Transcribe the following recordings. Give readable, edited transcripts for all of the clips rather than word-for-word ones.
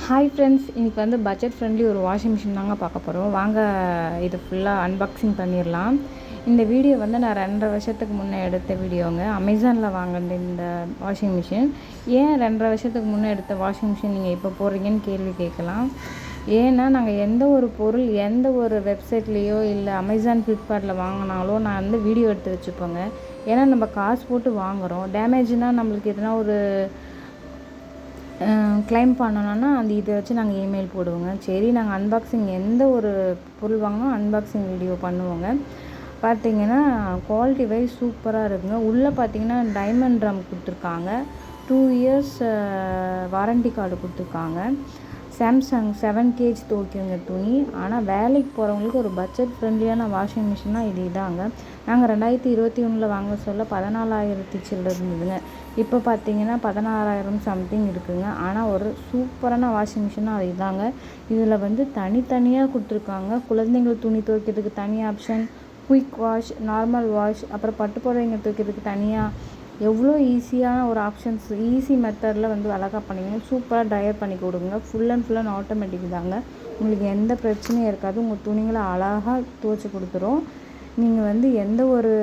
Hi friends, இன்றைக்கி வந்து budget friendly ஒரு வாஷிங் மிஷின் தாங்க பார்க்க போகிறோம். வாங்க இது ஃபுல்லாக அன்பாக்சிங் பண்ணிடலாம். இந்த வீடியோ வந்து நான் 2.5 வருஷத்துக்கு முன்னே எடுத்த வீடியோங்க. அமேசானில் வாங்கின இந்த வாஷிங் மிஷின். ஏன் 2.5 வருஷத்துக்கு முன்னே எடுத்த வாஷிங் மிஷின் நீங்கள் இப்போ போடுறீங்கன்னு கேள்வி கேட்கலாம். ஏன்னா நாங்கள் எந்த ஒரு பொருள் எந்த ஒரு வெப்சைட்லேயோ இல்லை அமேசான் ஃப்ளிப்கார்ட்டில் வாங்கினாலோ நான் வந்து வீடியோ எடுத்து வச்சுப்போங்க. ஏன்னா நம்ம காசு போட்டு வாங்குகிறோம். டேமேஜ்னால் நம்மளுக்கு எதுனா ஒரு கிளைம் பண்ணணுன்னா அந்த இதை வச்சு நாங்கள் இமெயில் போடுவோங்க. சரி, நாங்கள் அன்பாக்சிங் எந்த ஒரு பொருள் வாங்கினோம் அன்பாக்சிங் வீடியோ பண்ணுவோங்க. பார்த்திங்கன்னா குவாலிட்டி வைஸ் சூப்பராக இருக்குங்க. உள்ளே பார்த்திங்கன்னா டைமண்ட் ட்ரம் கொடுத்துருக்காங்க. 2 இயர்ஸ் வாரண்டி கார்டு கொடுத்துருக்காங்க. சாம்சங் 7 kg துவைக்குங்க துணி. ஆனால் வேலைக்கு போகிறவங்களுக்கு ஒரு பட்ஜெட் ஃப்ரெண்ட்லியான வாஷிங் மிஷின்னா இது இதாங்க. நாங்கள் 2021 வாங்க சொல்ல 14,000 சில்லற இருந்ததுங்க. இப்போ பார்த்தீங்கன்னா 16,000 சம்திங் இருக்குதுங்க. ஆனால் ஒரு சூப்பரான வாஷிங் மிஷினாக அது இதாங்க. இதில் வந்து தனித்தனியாக கொடுத்துருக்காங்க. குழந்தைங்கள் துணி துவைக்கிறதுக்கு தனி option, quick wash, normal wash, அப்புறம் பட்டு புடவைங்க துவைக்கிறதுக்கு தனியாக, எவ்வளோ ஈஸியான ஒரு ஆப்ஷன்ஸ், ஈஸி மெத்தடில் வந்து அழகாக பண்ணிக்கணும். சூப்பராக ட்ரையர் பண்ணி கொடுங்க. ஃபுல் அண்ட் ஆட்டோமேட்டிக் தாங்க. உங்களுக்கு எந்த பிரச்சனையும் இருக்காது. உங்கள் துணிகளை அழகாக துவைச்சி கொடுத்துரும். நீங்கள் வந்து எந்த ஒரு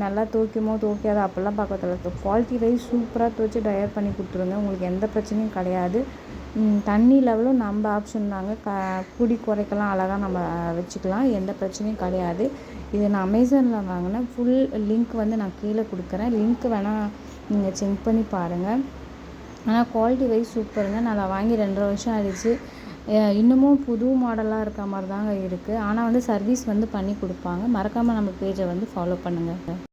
நல்லா துவைக்குமோ துவைக்காதோ அப்படிலாம் பார்க்கறதில்ல. குவாலிட்டி வைஸ் சூப்பராக துவைச்சி ட்ரையர் பண்ணி கொடுத்துருங்க. உங்களுக்கு எந்த பிரச்சனையும் கிடையாது. தண்ணி லெவலும் நம்ம ஆப்ஷன் தாங்க. கூடி குறைக்கலாம், அழகாக நம்ம வச்சுக்கலாம். எந்த பிரச்சனையும் கிடையாது. இது நான் அமேசானில் வாங்கினேன். ஃபுல் லிங்க் வந்து நான் கீழே கொடுக்குறேன். லிங்க் வேணால் நீங்கள் செக் பண்ணி பாருங்கள். ஆனால் குவாலிட்டி வைஸ் சூப்பருங்க. நான் அதை வாங்கி 2.5 வருஷம் ஆகிடுச்சு. இன்னமும் புது மாடலாக இருக்க மாதிரி தாங்க இருக்குது. ஆனால் வந்து சர்வீஸ் வந்து பண்ணி கொடுப்பாங்க. மறக்காமல் நம்ம பேஜை வந்து ஃபாலோ பண்ணுங்கள்.